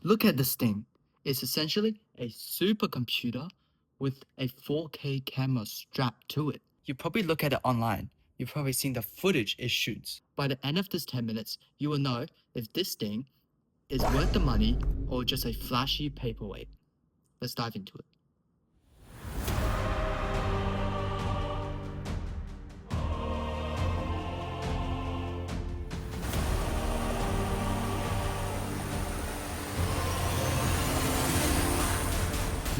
Look at this thing. It's essentially a supercomputer with a 4K camera strapped to it. You probably look at it online. You've probably seen the footage it shoots. By the end of this 10 minutes, you will know if this thing is worth the money or just a flashy paperweight. Let's dive into it.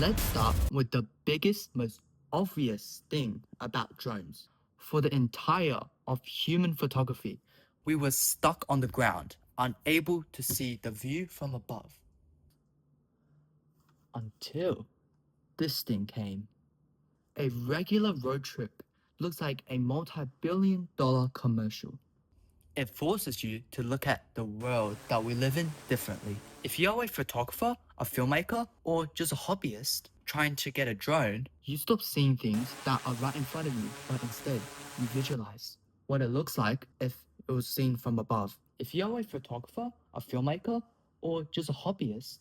Let's start with the biggest, most obvious thing about drones. For the entire of human photography, we were stuck on the ground, unable to see the view from above. Until this thing came. A regular road trip looks like a multi-billion-dollar commercial. It forces you to look at the world that we live in differently. If you're a photographer, a filmmaker, or just a hobbyist trying to get a drone, you stop seeing things that are right in front of you, but instead you visualize what it looks like if it was seen from above. If you're a photographer, a filmmaker, or just a hobbyist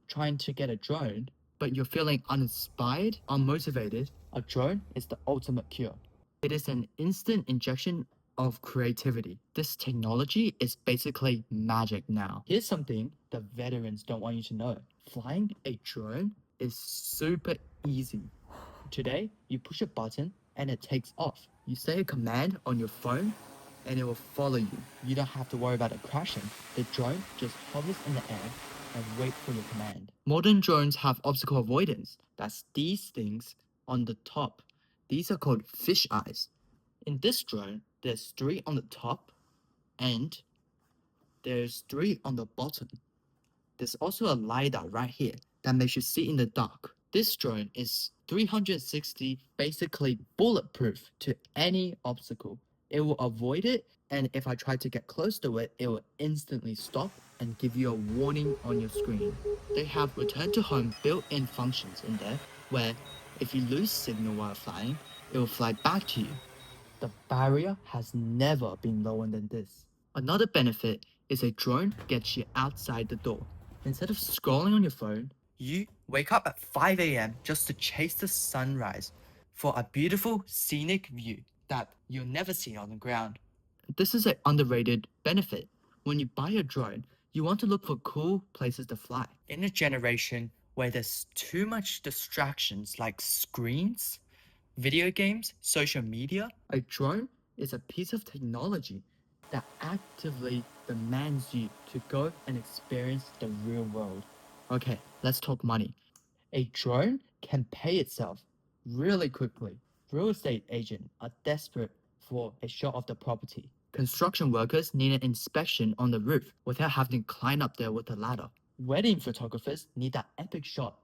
trying to get a drone, but you're feeling uninspired, unmotivated, a drone is the ultimate cure. It is an instant injection of creativity. This technology is basically magic now. Here's something the veterans don't want you to know. Flying a drone is super easy. Today, you push a button and it takes off. You say a command on your phone and it will follow you. You don't have to worry about it crashing. The drone just hovers in the air and wait for your command. Modern drones have obstacle avoidance. That's these things on the top. These are called fish eyes. In this drone, there's 3 on the top and there's 3 on the bottom. There's also a LiDAR right here that makes you see in the dark. This drone is 360 basically bulletproof to any obstacle. It will avoid it, and if I try to get close to it, it will instantly stop and give you a warning on your screen. They have return to home built-in functions in there where if you lose signal while flying, it will fly back to you. The barrier has never been lower than this. Another benefit is a drone gets you outside the door. Instead of scrolling on your phone, you wake up at 5 a.m. just to chase the sunrise for a beautiful scenic view that you'll never see on the ground. This is an underrated benefit. When you buy a drone, you want to look for cool places to fly. In a generation where there's too much distractions like screens, video games, social media, a drone is a piece of technology that actively demands you to go and experience the real world. Okay, let's talk money. A drone can pay itself really quickly. Real estate agents are desperate for a shot of the property. Construction workers need an inspection on the roof without having to climb up there with a ladder. Wedding photographers need that epic shot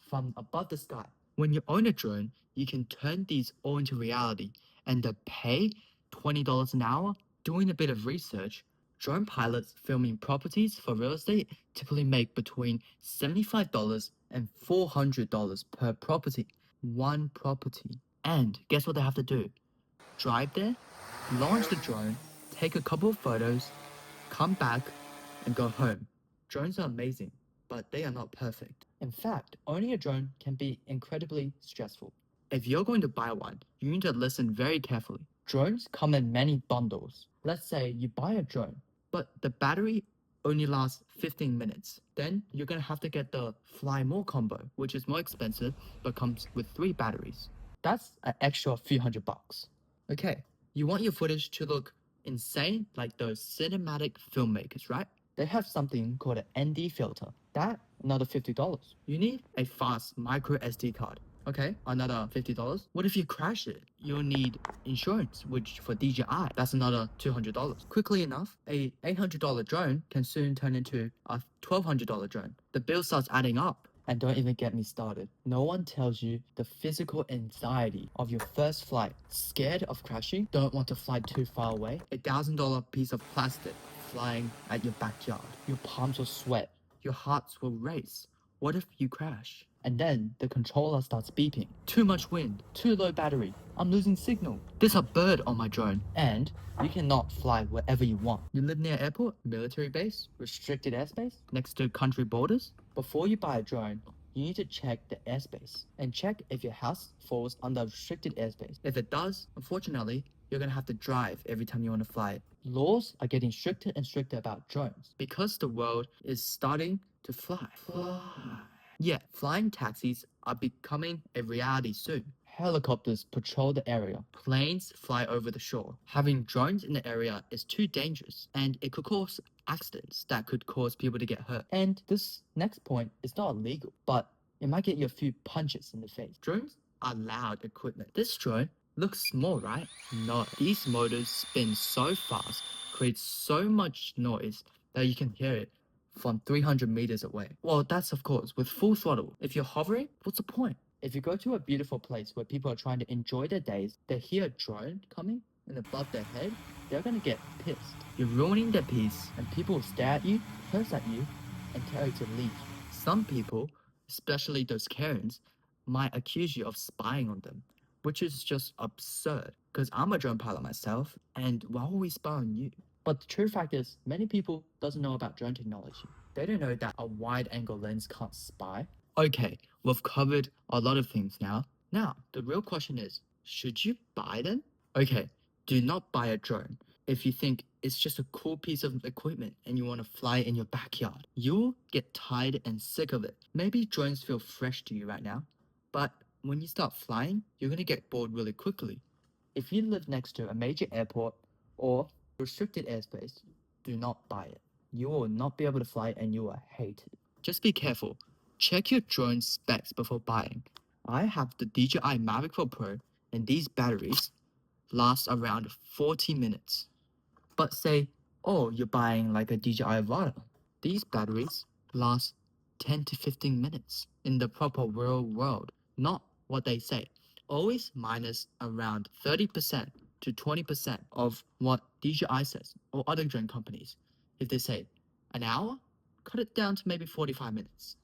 from above the sky. When you own a drone, you can turn these all into reality, and the pay $20 an hour. Doing a bit of research, drone pilots filming properties for real estate typically make between $75 and $400 per property. One property. And guess what they have to do? Drive there, launch the drone, take a couple of photos, come back, and go home. Drones are amazing, but they are not perfect. In fact, owning a drone can be incredibly stressful. If you're going to buy one, you need to listen very carefully. Drones come in many bundles. Let's say you buy a drone, but the battery only lasts 15 minutes. Then you're gonna have to get the Fly More combo, which is more expensive but comes with 3 batteries. That's an extra few $100. Okay, you want your footage to look insane like those cinematic filmmakers, right? They have something called an ND filter. That, another $50. You need a fast micro SD card. Okay, another $50. What if you crash it? You'll need insurance, which for DJI, that's another $200. Quickly enough, a $800 drone can soon turn into a $1,200 drone. The bill starts adding up. And don't even get me started. No one tells you the physical anxiety of your first flight. Scared of crashing? Don't want to fly too far away? $1,000 piece of plastic flying at your backyard. Your palms will sweat. Your hearts will race. What if you crash? And then the controller starts beeping. Too much wind. Too low battery. I'm losing signal. There's a bird on my drone. And you cannot fly wherever you want. You live near airport, military base, restricted airspace, next to country borders. Before you buy a drone, you need to check the airspace and check if your house falls under restricted airspace. If it does, unfortunately, you're gonna have to drive every time you want to fly it. Laws are getting stricter and stricter about drones because the world is starting to fly. Yeah, flying taxis are becoming a reality soon. Helicopters patrol the area. Planes fly over the shore. Having drones in the area is too dangerous, and it could cause accidents that could cause people to get hurt. And this next point is not illegal, but it might get you a few punches in the face. Drones are loud equipment. This drone looks small, right? No, these motors spin so fast, create so much noise that you can hear it from 300 meters away. Well, that's of course with full throttle. If you're hovering, what's the point? If you go to a beautiful place where people are trying to enjoy their days, they hear a drone coming and above their head, they're gonna get pissed. You're ruining their peace, and people will stare at you, curse at you, and tell you to leave. Some people, especially those Karens, might accuse you of spying on them, which is just absurd. Because I'm a drone pilot myself, and why would we spy on you? But the true fact is, many people doesn't know about drone technology. They don't know that a wide-angle lens can't spy. Okay, we've covered a lot of things now. Now, the real question is, should you buy them? Okay, do not buy a drone if you think it's just a cool piece of equipment and you want to fly in your backyard. You'll get tired and sick of it. Maybe drones feel fresh to you right now, but when you start flying, you're gonna get bored really quickly. If you live next to a major airport or restricted airspace, do not buy it. You will not be able to fly and you will hate it. Just be careful. Check your drone specs before buying. I have the DJI Mavic 4 Pro and these batteries last around 40 minutes. But say, oh, you're buying like a DJI Avata. These batteries last 10 to 15 minutes in the proper real world, not what they say. Always minus around 30% to 20% of what DJI says or other drone companies. If they say an hour, cut it down to maybe 45 minutes.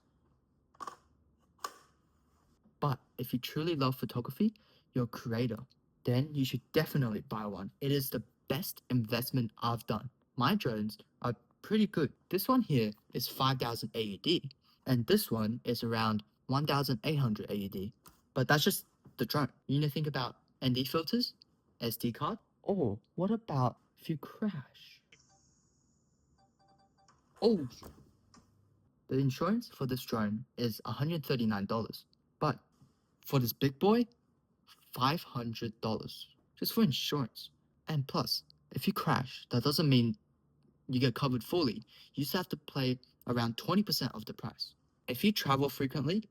But if you truly love photography, you're a creator, then you should definitely buy one. It is the best investment I've done. My drones are pretty good. This one here is 5,000 AUD, and this one is around 1,800 AUD. But that's just the drone. You need to think about ND filters, SD card, or what about if you crash? Oh, the insurance for this drone is $139, but for this big boy, $500 just for insurance. And plus, if you crash, that doesn't mean you get covered fully. You just have to pay around 20% of the price. If you travel frequently,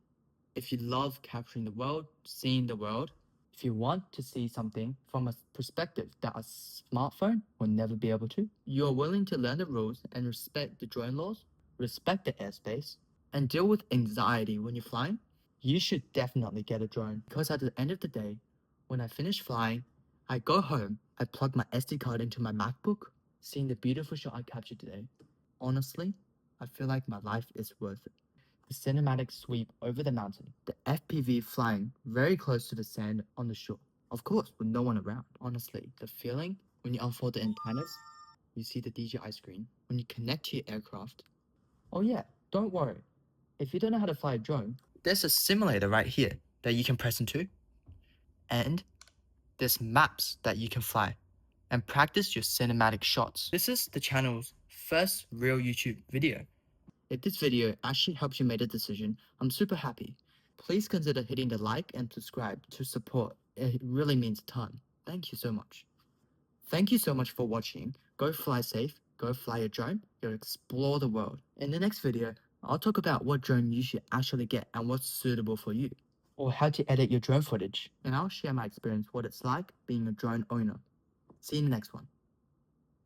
if you love capturing the world, seeing the world, if you want to see something from a perspective that a smartphone will never be able to, you are willing to learn the rules and respect the drone laws, respect the airspace, and deal with anxiety when you're flying, you should definitely get a drone. Because at the end of the day, when I finish flying, I go home, I plug my SD card into my MacBook, seeing the beautiful shot I captured today. Honestly, I feel like my life is worth it. The cinematic sweep over the mountain, the FPV flying very close to the sand on the shore. Of course, with no one around. Honestly, the feeling when you unfold the antennas, you see the DJI screen, when you connect to your aircraft. Oh yeah, don't worry. If you don't know how to fly a drone, there's a simulator right here that you can press into, and there's maps that you can fly and practice your cinematic shots. This is the channel's first real YouTube video. If this video actually helps you make a decision, I'm super happy. Please consider hitting the like and subscribe to support. It really means a ton. Thank you so much. Thank you so much for watching. Go fly safe, go fly your drone, go explore the world. In the next video, I'll talk about what drone you should actually get and what's suitable for you, or how to edit your drone footage, and I'll share my experience what it's like being a drone owner. See you in the next one.